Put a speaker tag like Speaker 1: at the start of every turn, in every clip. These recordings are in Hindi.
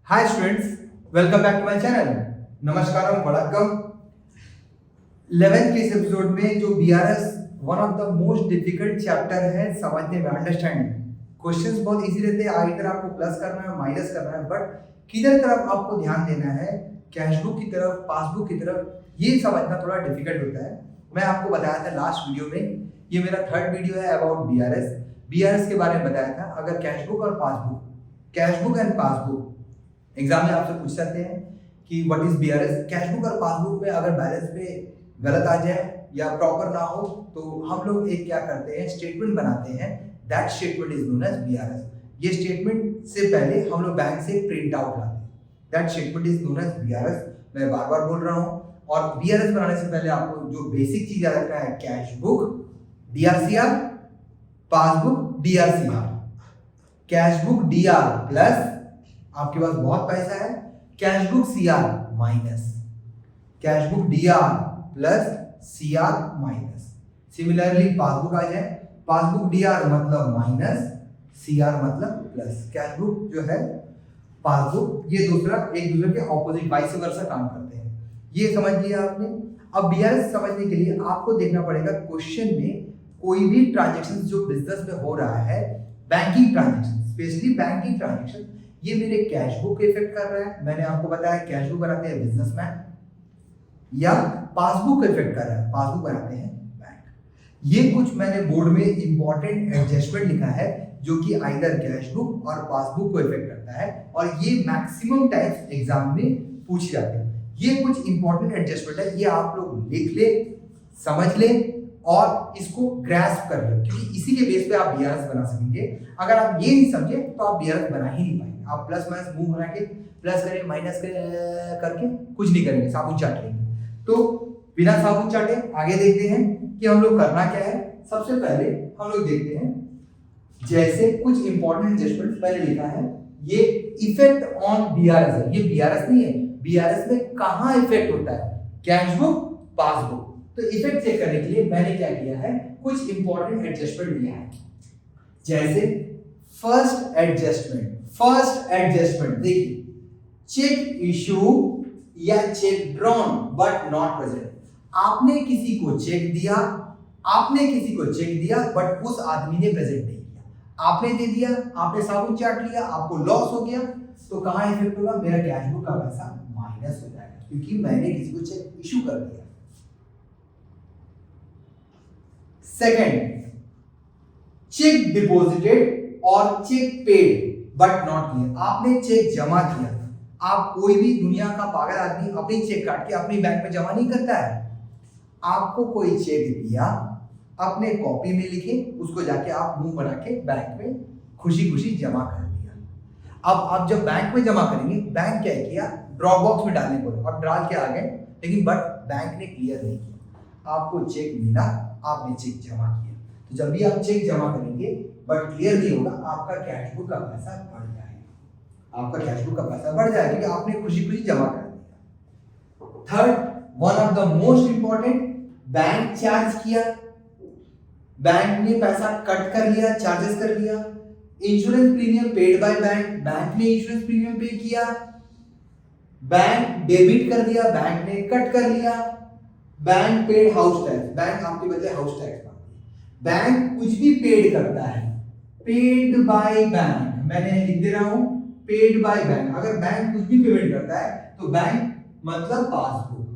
Speaker 1: Hi students, welcome back to my channel. नमस्कारम वड़क्कम। 11th के इस एपिसोड में जो BRS one of the most difficult chapter है समझने में, अंडरस्टैंडिंग। क्वेश्चंस बहुत इजी रहते हैं, इधर आपको प्लस करना है माइनस करना है, बट किधर तरफ आपको ध्यान देना है, कैश बुक की तरफ पासबुक की तरफ, ये समझना थोड़ा डिफिकल्ट होता है। मैं आपको बताया था लास्ट वीडियो में, ये मेरा थर्ड वीडियो है अबाउट बीआरएस के बारे में बताया था। अगर कैश बुक और passbook, cash book and passbook exam में आपसे पूछ सकते हैं कि what is BRS. Cash book और पासबुक में अगर बैलेंस में गलत आ जाए या प्रॉपर ना हो तो हम लोग एक क्या करते हैं, स्टेटमेंट बनाते हैं। That statement is known as BRS. ये स्टेटमेंट से पहले हम लोग बैंक से प्रिंट आउट लाते हैं। That statement is known as BRS. मैं बार बार बोल रहा हूँ। और बीआरएस बनाने से पहले आपको जो बेसिक चीज याद रखना है, cash book DR CR, passbook DR CR. Cash book DR plus, आपके पास बहुत पैसा है, cash book CR minus, cash book DR plus CR minus. Similarly passbook आ जाए, पासबुक डीआर मतलब माइनस, सीआर मतलब प्लस। कैश बुक जो है, पासबुक, ये दूसरा एक दूसरे के ऑपोजिट वाइस वर्सा काम करते हैं। ये समझ लिया आपने। अब बीआरएस समझने के लिए आपको देखना पड़ेगा क्वेश्चन में कोई भी ट्रांजेक्शन जो बिजनेस में हो रहा है, banking transaction, specially banking transaction, ये मेरे कैश बुक को इफेक्ट कर रहा है। मैंने आपको बताया कैश बुक बनाते हैं बिजनेसमैन, या पासबुक को इफेक्ट कर रहा है, पासबुक बनाते हैं बैंक। ये कुछ मैंने बोर्ड में इंपॉर्टेंट एडजस्टमेंट लिखा है जो कि आइदर कैश बुक और पासबुक को इफेक्ट करता है, और ये मैक्सिमम टाइम्स एग्जाम में पूछे जाते हैं। ये कुछ इंपॉर्टेंट एडजस्टमेंट है, ये आप लोग लिख ले, समझ ले और इसको ग्रैस्प कर ले, क्योंकि इसी के बेस पे आप बीआरएस बना सकेंगे। अगर आप ये नहीं समझे तो आप बीआरएस बना ही नहीं पाएंगे। आप प्लस माइनस मुंह बना के प्लस करें माइनस करके कुछ नहीं करेंगे, साबुन चाट लेंगे। तो बिना साबुन चाटे आगे देखते हैं कि हम लोग करना क्या है। सबसे पहले हम लोग देखते हैं, जैसे कुछ इंपॉर्टेंट एडजस्टमेंट मैंने लिखा है, ये इफेक्ट ऑन बीआरएस है। ये बीआरएस नहीं है, बीआरएस में कहां इफेक्ट होता है, कैश बुक पासबुक। तो इफेक्ट चेक करने के लिए मैंने क्या किया है, कुछ इंपॉर्टेंट एडजस्टमेंट लिया है। जैसे फर्स्ट एडजस्टमेंट देखिए, चेक इशू या check drawn but not present. आपने किसी को चेक दिया बट उस आदमी ने प्रेजेंट नहीं किया। आपने दे दिया, आपने साबुन चाट लिया, आपको लॉस हो गया, तो कहां इफेक्ट होगा, मेरा कैश बुक का पैसा माइनस हो जाएगा, क्योंकि मैंने किसी को चेक इशू कर दिया। सेकंड, चेक डिपॉजिटेड और cheque paid but not clear. आपने चेक जमा किया। आप कोई भी दुनिया का पागल आदमी अपनी चेक काट के अपनी बैंक में जमा नहीं करता है। आपको कोई चेक दिया, अपने कॉपी में लिखे, उसको जाके आप मुंह बना के बैंक में खुशी खुशी जमा कर दिया। अब आप जब बैंक में जमा करेंगे, बैंक क्या किया, ड्रॉप बॉक्स में डालने को और डाल के आ गए, लेकिन बट बैंक ने क्लियर नहीं किया। आपको चेक मिला, आपने चेक जमा किया। तो जब भी आप चेक जमा करेंगे बट क्लियर नहीं होगा, आपका कैश बुक का पैसा बढ़ जाएगा। आपका कैश बुक का पैसा बढ़ जाएगा क्योंकि आपने खुशी खुशी जमा कर दिया। Third, one of the most important, bank charge किया, बैंक ने पैसा कट कर लिया, चार्जेस कर लिया। Insurance premium paid by bank, bank ने इंश्योरेंस प्रीमियम पे किया। बैंक डेबिट कर दिया, बैंक ने कट कर लिया। Bank paid house tax, bank आपके बदले हाउस टैक्स मांगती है। बैंक कुछ भी पेड करता है, पेड बाय बैंक, मैंने लिख दे रहा हूं, पेड बाय बैंक। अगर बैंक कुछ भी पेमेंट करता है तो बैंक मतलब पासबुक,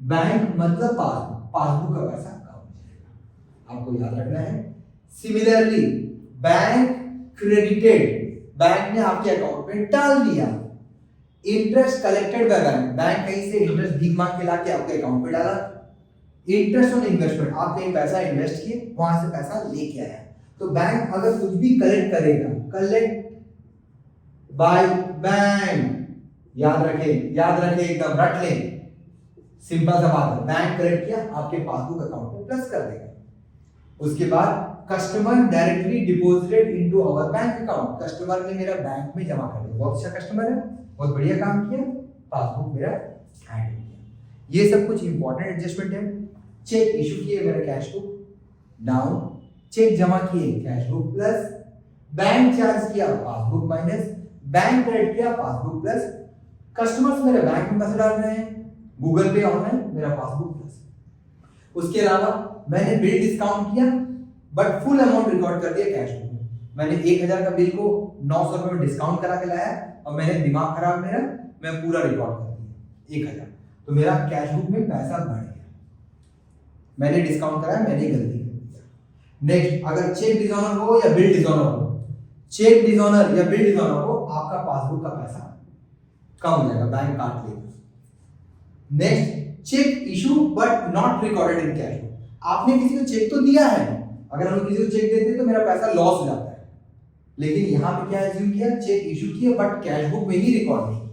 Speaker 1: बैंक मतलब पासबुक, पासबुक का पैसा कम हो जाएगा, आपको याद रखना है। सिमिलरली बैंक क्रेडिटेड, बैंक ने आपके अकाउंट में डाल दिया। Interest collected by bank, bank कहीं से इंटरेस्ट भीख मांग के लाके आपके अकाउंट में डाला। इंटरेस्ट ऑन इन्वेस्टमेंट, आप कहीं पैसा इन्वेस्ट किए, वहां से पैसा लेके आया। तो बैंक अगर कुछ भी कलेक्ट करेगा, कलेक्ट बाय बैंक, याद रखे एकदम रट ले, सिंपल सा बात है। बैंक कलेक्ट किया, आपके पासबुक अकाउंट में प्लस कर देगा। उसके बाद customer directly deposited into our bank account, customer ने मेरा बैंक में जमा कर दिया, बहुत अच्छा कस्टमर है, बहुत बढ़िया काम किया, पासबुक मेरा ऐड हो गया। ये सब कुछ इंपॉर्टेंट एडजस्टमेंट है। चेक इशू किए, मेरा कैश बुक डाउन, चेक जमा किए, cash book plus, bank charge किया, पासबुक माइनस, बैंक क्रेडिट किया पासबुक प्लस, कस्टमर्स मेरे बैंक में पैसे डाल रहे हैं गूगल पे ऑनलाइन, मेरा पासबुक प्लस। उसके अलावा मैंने बिल डिस्काउंट किया बट फुल अमाउंट रिकॉर्ड कर दिया कैश बुक में। मैंने 1000 का बिल को 900 रुपए में डिस्काउंट करा के लाया और मैंने दिमाग खराब मेरा, मैं पूरा रिकॉर्ड कर दिया 1000, तो मेरा कैश बुक में पैसा बढ़ गया। मैंने डिस्काउंट कराया, मैंने गलती कर दिया। नेक्स्ट, अगर चेक डिसऑनर हो या बिल डिसऑनर हो, चेक डिसऑनर या बिल डिसऑनर हो, आपका पासबुक का पैसा कम हो जाएगा, बैंक काट लेगा। Next, cheque issue but not recorded in cash book. आपने किसी को चेक तो दिया है, अगर हम किसी को चेक देते हैं तो मेरा पैसा लॉस हो जाता है, लेकिन यहां पे क्या एज्यूम किया, चेक इशू किया बट कैश बुक में ही रिकॉर्ड नहीं किया।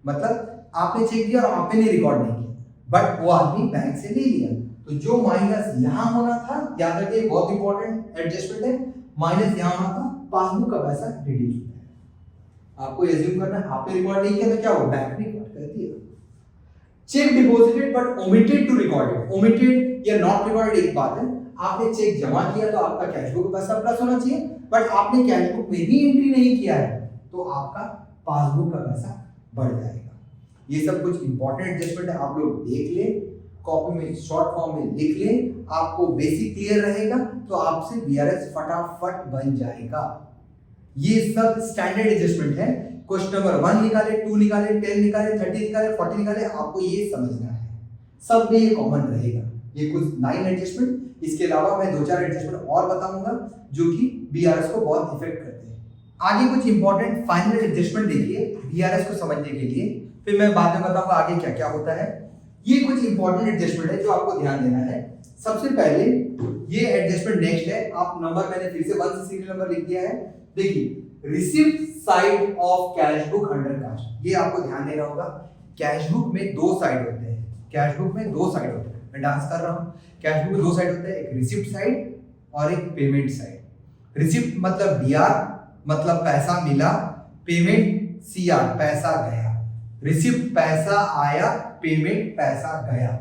Speaker 1: मतलब आपने चेक दिया और आपने नहीं रिकॉर्ड नहीं किया, बट वो आदमी बैंक से ले लिया, तो जो माइनस यहां होना था, याद रखिए बहुत इंपॉर्टेंट एडजस्टमेंट है, माइनस यहां होना था, पासबुक का पैसा रिड्यूस होता है। आपको एज्यूम करना है आपने रिकॉर्ड नहीं किया तो क्या हो, बैंक ने रिकॉर्ड कर दिया। Cheque deposited but omitted to recorded, omitted या नॉट रिकॉर्डेड एक बात है, आपने चेक जमा किया तो आपका कैश बुक का पैसा प्लस होना चाहिए, बट आपने कैश बुक में ही एंट्री नहीं किया है तो आपका पासबुक का पैसा बढ़ जाएगा। ये सब कुछ इंपॉर्टेंट एडजस्टमेंट है, आप लोग देख ले, कॉपी में शॉर्ट फॉर्म में लिख ले, आपको बेसिक क्लियर रहेगा तो आपसे बीआरएस फटाफट बन जाएगा। ये सब स्टैंडर्ड एडजस्टमेंट है। क्वेश्चन नंबर 1 निकाले, 2 निकाले, 10 निकाले, 30 निकाले, 40 निकाले, आपको ये समझना है, सब में ये कॉमन रहेगा। ये कुछ 9 एडजस्टमेंट, इसके अलावा मैं 2-4 एडजस्टमेंट और बताऊंगा जो कि बीआरएस को बहुत इफेक्ट करते हैं। आगे कुछ इंपॉर्टेंट फाइनल एडजस्टमेंट देखिए बीआरएस को समझने के लिए, फिर मैं बाद में बताऊंगा आगे क्या क्या होता है। ये कुछ इंपॉर्टेंट एडजस्टमेंट है जो आपको ध्यान देना है। सबसे पहले ये एडजस्टमेंट नेक्स्ट है, आप नंबर मैंने फिर से 1 से सीरियल नंबर लिख दिया है। देखिए, receipt side of cash book under cast, ये आपको ध्यान देना होगा। कैश बुक में 2 साइड होते हैं, कैश बुक में 2 साइड होते हैं, मैं डांस कर रहा हूँ। कैश बुक में 2 साइड होते हैं, एक रिसिप्ट साइड और एक पेमेंट साइड। रिसिप्ट मतलब डीआर, मतलब पैसा मिला, पेमेंट सीआर, पैसा गया। रिसिप्ट पैसा आया, पेमेंट पैसा गया।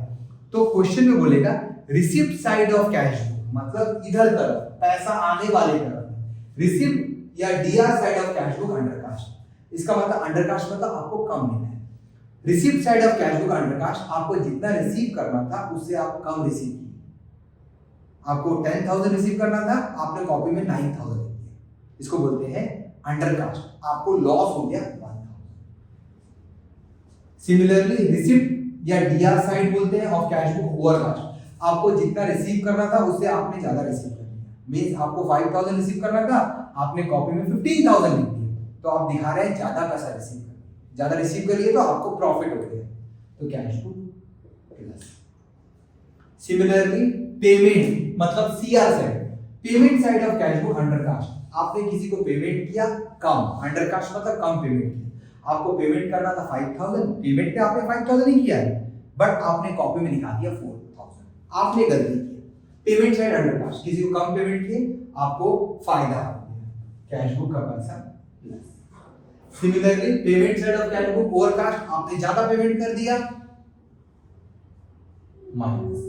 Speaker 1: तो क्वेश्चन में बोलेगा receipt side of cash book, मतलब इधर तरफ, पैसा आने वाले तरफ। रिसिप्ट या DR side of cash book under cast, इसका मतलब अंडर कास्ट मतलब आपको कम मिला है। Receipt side of cash book under cast, आपको जितना रिसीव करना था उससे आप कम रिसीव किए। आपको 10,000 रिसीव करना था, आपने कॉपी में 9,000 लिख दिया, इसको बोलते हैं अंडर कास्ट, आपको लॉस हो गया 1,000। सिमिलरली रिसिप्ट या डीआर साइड बोलते हैं of cash book overcast, आपको जितना रिसीव करना था उससे आपने ज्यादा रिसीव कर लिया। मींस आपको 5,000 रिसीव करना था, आपने कॉपी में 15,000 लिख दिया, तो आप दिखा रहे हैं ज्यादा पैसा रिसीव कर, ज्यादा रिसीव करिए तो आपको प्रॉफिट हो गया, तो cash book plus. Similarly payment मतलब CR side, payment side of cash book under cost, आपने किसी को पेमेंट किया कम, अंडर कास्ट मतलब कम पेमेंट किया, आपको पेमेंट करना था 5,000, पेमेंट पे आपने 5,000 ही किया है, बट आपने कॉपी में लिखा दिया 4,000, आपने गलती की। पेमेंट साइड अंडर कास्ट, किसी को कम पेमेंट किए, आपको फायदा हो गया, कैश बुक का पैसा plus. Similarly payment side of cash book overcast, आपने ज्यादा पेमेंट कर दिया, माइनस।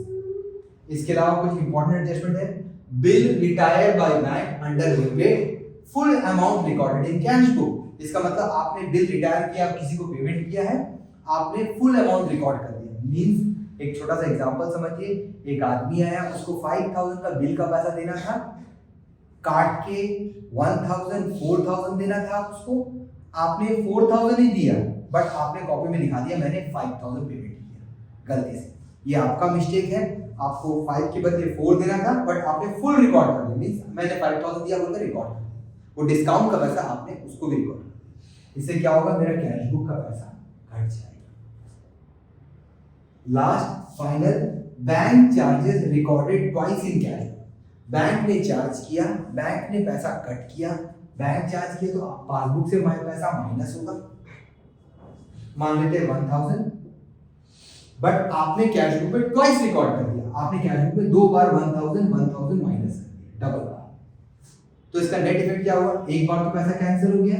Speaker 1: इसके अलावा कुछ इंपॉर्टेंट एडजस्टमेंट है। Bill retired by bank under limited, full amount recorded in cash book, इसका मतलब आपने बिल रिटायर किया, किसी को पेमेंट किया है, आपने फुल अमाउंट रिकॉर्ड कर दिया। मींस एक छोटा सा एग्जांपल समझिए, एक आदमी आया, उसको 5,000 का बिल का पैसा देना था, काट के 1,000 4,000 देना था उसको, आपने 4,000 ही दिया, बट आपने कॉपी में दिखा दिया मैंने 5,000 पेमेंट किया गलती से। ये आपका मिस्टेक है, आपको 5 के बदले 4 देना था, बट आपने फुल रिकॉर्ड कर दिया। मींस मैंने 5,000 दिया बोलकर रिकॉर्ड कर दिया, वो डिस्काउंट का पैसा आपने उसको भी रिकॉर्ड कर दिया। इससे क्या होगा, मेरा कैश बुक का पैसा घट जाएगा। Last final, bank charges recorded twice in cash, bank ने चार्ज किया, बैंक ने पैसा कट किया, बैंक चार्ज किया तो पासबुक से पैसा माइनस होगा, मान लेते हैं 1,000, बट आपने कैश बुक में ट्वाइस रिकॉर्ड कर दिया, आपने कैश बुक में 2 बार 1,000 माइनस कर दिया, डबल बार। तो इसका नेट इफेक्ट क्या हुआ, एक बार तो पैसा कैंसिल हो गया,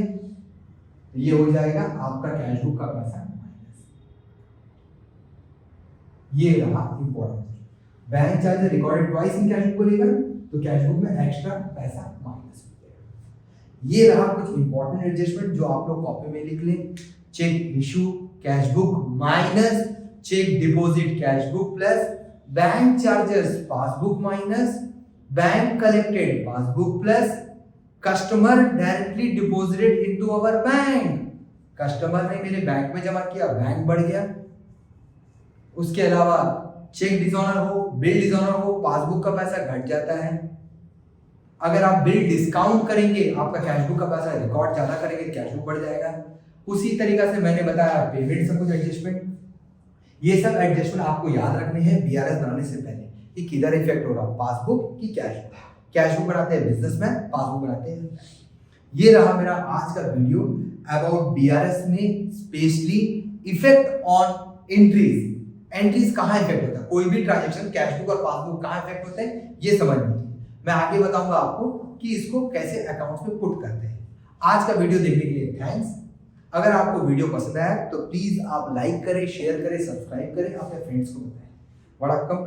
Speaker 1: ये हो जाएगा आपका कैश बुक का पैसा माइनस। ये रहा important, bank charge recorded twice in cash book को लेकर, तो कैश बुक में एक्स्ट्रा पैसा माइनस हो जाएगा। ये रहा कुछ इंपॉर्टेंट एडजस्टमेंट जो आप लोग कॉपी में लिख लें। Cheque issue cash book minus cheque deposit cash book plus bank charges passbook minus bank collected passbook plus customer directly deposited into our bank. Customer ने मेरे बैंक में जमा किया, बैंक बढ़ गया। उसके अलावा चेक डिसऑनर हो, बिल डिसऑनर हो, पासबुक का पैसा घट जाता है। अगर आप बिल डिस्काउंट करेंगे, आपका कैश बुक का पैसा रिकॉर्ड ज्यादा करेंगे, कैश बुक बढ़ जाएगा। उसी तरीका से मैंने बताया पेमेंट से कुछ एडजस्टमेंट। ये सब एडजस्टमेंट आपको याद रखने हैं बीआरएस बनाने से पहले कि किधर इफेक्ट हो रहा है, पासबुक की कैश बुक। कैश बुक बनाते हैं बिजनेसमैन, पासबुक बनाते हैं। ये रहा मेरा आज का वीडियो अबाउट बीआरएस में specially effect on entries. Entries कहाँ इफेक्ट होता है, कोई भी ट्रांजेक्शन कैश बुक और पासबुक कहाँ इफेक्ट होते हैं ये समझ लीजिए। मैं आगे बताऊंगा आपको कि इसको कैसे अकाउंट्स में पुट करते हैं। आज का वीडियो देखने के लिए थैंक्स। अगर आपको वीडियो पसंद आया तो प्लीज आप लाइक करें, शेयर करें, सब्सक्राइब करें, अपने फ्रेंड्स को बताएं। वड़क्कम।